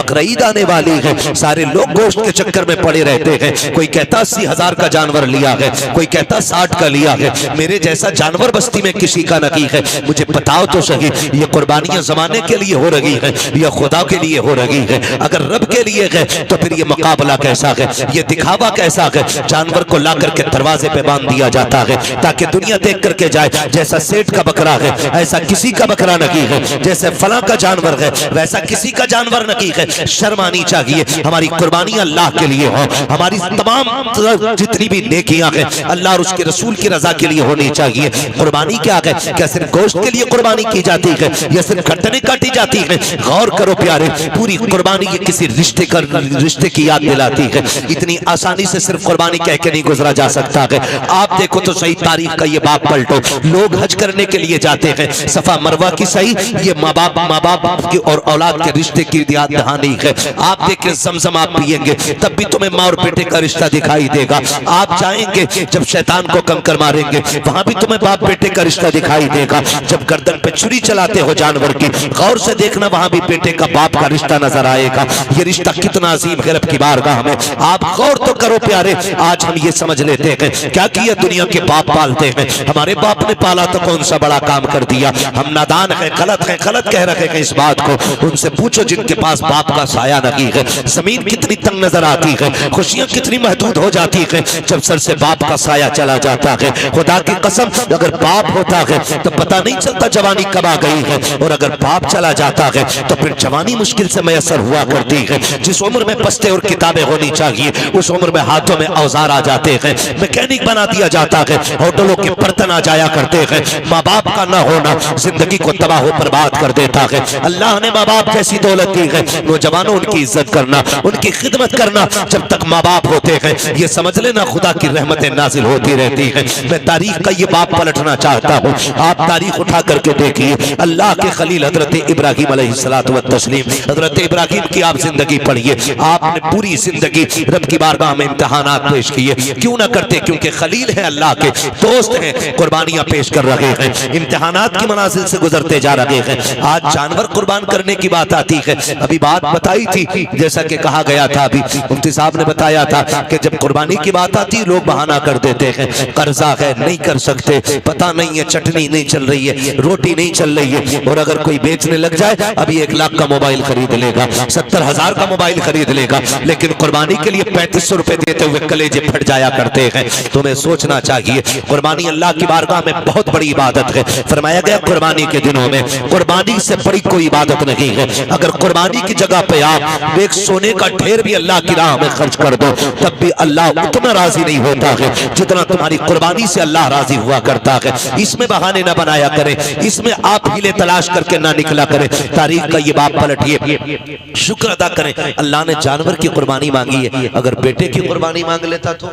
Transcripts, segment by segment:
बकरा ईद आने वाली है, सारे लोग गोश्त के चक्कर में पड़े रहते हैं। कोई कहता 80,000 का जानवर लिया है, कोई कहता 60 का लिया है। मेरे जैसा जानवर बस्ती में किसी का नहीं है। मुझे बताओ तो सही, ये कुर्बानियां जमाने के लिए हो रही है या खुदा के लिए हो रही है? अगर रब के लिए है तो फिर ये मुकाबला कैसा है, ये दिखावा कैसा है? जानवर को ला करके दरवाजे पे बांध दिया जाता है ताकि दुनिया देख करके जाए जैसा सेठ का बकरा है ऐसा किसी का बकरा नहीं है, जैसे फला का जानवर है वैसा किसी का जानवर नहीं है। शर्म आनी चाहिए। हमारी कुर्बानी अल्लाह के लिए हो, हमारी तमाम जितनी भी नेकियां हैं अल्लाह और उसके रसूल की रजा के लिए होनी चाहिए। कुर्बानी क्या है? क्या सिर्फ गोश्त के लिए कुर्बानी की जाती है या सिर्फ गर्दनें काटी जाती है? गौर करो प्यारे, पूरी कुर्बानी ये किसी रिश्ते की याद दिलाती है। इतनी आसानी से सिर्फ कुर्बानी कह के नहीं गुजरा जा सकता है। आप देखो तो सही तारीख का ये बाप पलटो, लोग हज करने के लिए जाते हैं, सफा मरवा की सही ये माँ बाप की और औलाद के रिश्ते की याद दहानी है। आप देखें ज़मज़म आप पिएंगे तब भी तुम्हें माँ और बेटे का रिश्ता दिखाई देगा। आप जाएंगे जब शैतान को कंकर मारेंगे वहां भी तुम्हें बाप बेटे का रिश्ता दिखाई देगा। जब गर्दन पे छुरी चलाते हो जानवर की, गौर से देखना वहां भी बेटे का बाप का रिश्ता नजर आएगा। ये रिश्ता कितना अजीम है रब की बारगाह में। आप गौर तो करो प्यारे, आज हम ये समझ लेते हैं क्या किया दुनिया के बाप पालते हैं, हमारे बाप ने पाला तो कौन सा बड़ा काम कर दिया। हम नादान हैं, गलत कह रहे हैं इस बात को। उनसे पूछो जिनके पास बाप का साया नहीं है, जमीन कितनी तंग नजर आती है, खुशियां कितनी महदूद हो जाती है जब सर से बाप का साया चला जाता है। खुदा की कसम अगर बाप होता है तो पता नहीं चलता जवानी कब आ गई है, और अगर बाप चला जाता है तो फिर जवानी मुश्किल से मैसर हुआ करती है। जिस उम्र में बस्ते और किताबें होनी चाहिए उस उम्र में हाथों में औजार आ जाते हैं, मैकेनिक बना दिया जाता है, होटलों के बर्तन आ जाया करते हैं। माँ बाप का ना होना जिंदगी को तबाह बर्बाद कर देता है। अल्लाह ने माँ बाप जैसी दौलत दी है, नौजवानों उनकी इज्जत करना, उनकी खिदमत करना। जब तक माँ बाप होते हैं ये समझ लेना खुदा की रहमतें नाजिल होती रहती है। मैं तारीख का ये बाप पलटना चाहता हूँ। आप तारीख उठा करके देखिए, अल्लाह के खलील हजरत इब्राहिम अलैहिस्सलातु व तस्लीम, हजरत इब्राहिम की आप जिंदगी पढ़िए। आपने पूरी जिंदगी रब की बारगाह में इम्तिहानात पेश किए, क्यों ना करते? क्योंकि खलील है, अल्लाह के दोस्त हैं, कुर्बानियां पेश कर रहे हैं, इम्तिहानात की मनाजिल से गुजरते जा रहे हैं। आज जानवर कुर्बान करने की बात आती है। अभी बात बताई थी जैसा कि कहा गया था, अभी मुफ्ती साहब ने बताया था कि जब कुर्बानी की बात आती लोग बहाना कर देते हैं, कर्जा है नहीं कर सकते, पता नहीं है चटनी नहीं चल रही है, रोटी नहीं चल रही है। और अगर कोई बेचने लग जाए अभी 1 लाख का मोबाइल खरीद लेगा, 70,000 का मोबाइल खरीद लेगा, लेकिन कुर्बानी के लिए 3500 रुपए देते हुए कलेजे फट जाया करते हैं। तुम्हें सोचना चाहिए कुर्बानी अल्लाह की बारगाह में बहुत बड़ी इबादत है। फरमाया गया कुर्बानी के दिनों में कुर्बानी से बड़ी कोई इबादत नहीं है। अगर कुर्बानी की जगह पे आप एक सोने का ढेर भी अल्लाह की राह में खर्च कर दो तब भी अल्लाह उतना राजी नहीं होता है जितना तुम्हारी कुर्बानी से अल्लाह राजी हुआ करता है। इसमें बहाने ना बनाया करें, इसमें आप हीले तलाश करके ना निकला करें। तारीख का ये बाप पलटिए, शुक्र अदा करें अल्लाह ने जानवर की कुर्बानी मांगी है। अगर बेटे की कुर्बानी मांग लेता तो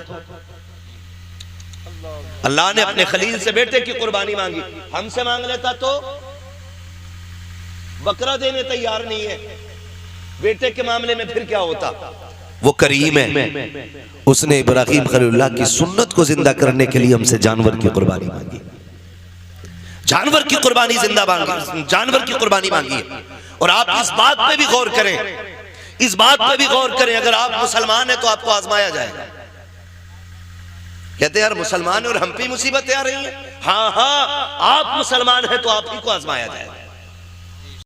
अल्लाह ने अपने खलील से बेटे की कुर्बानी मांगी, हमसे मांग लेता तो बकरा देने तैयार नहीं है। बेटे के मामले में फिर क्या होता? वो करीम है, उसने इब्राहिम खलीलुल्लाह की सुन्नत को जिंदा करने के लिए हमसे जानवर की कुर्बानी मांगी, जानवर की कुर्बानी जिंदा मांगी, जानवर की कुर्बानी मांगी। और आप इस बात पे भी गौर करें, इस बात पे भी गौर करें, अगर आप मुसलमान हैं तो आपको आजमाया जाएगा। कहते यार मुसलमान और हम पे मुसीबतें आ रही हैं। हाँ हाँ, आप मुसलमान हैं तो आप ही को आजमाया जाएगा।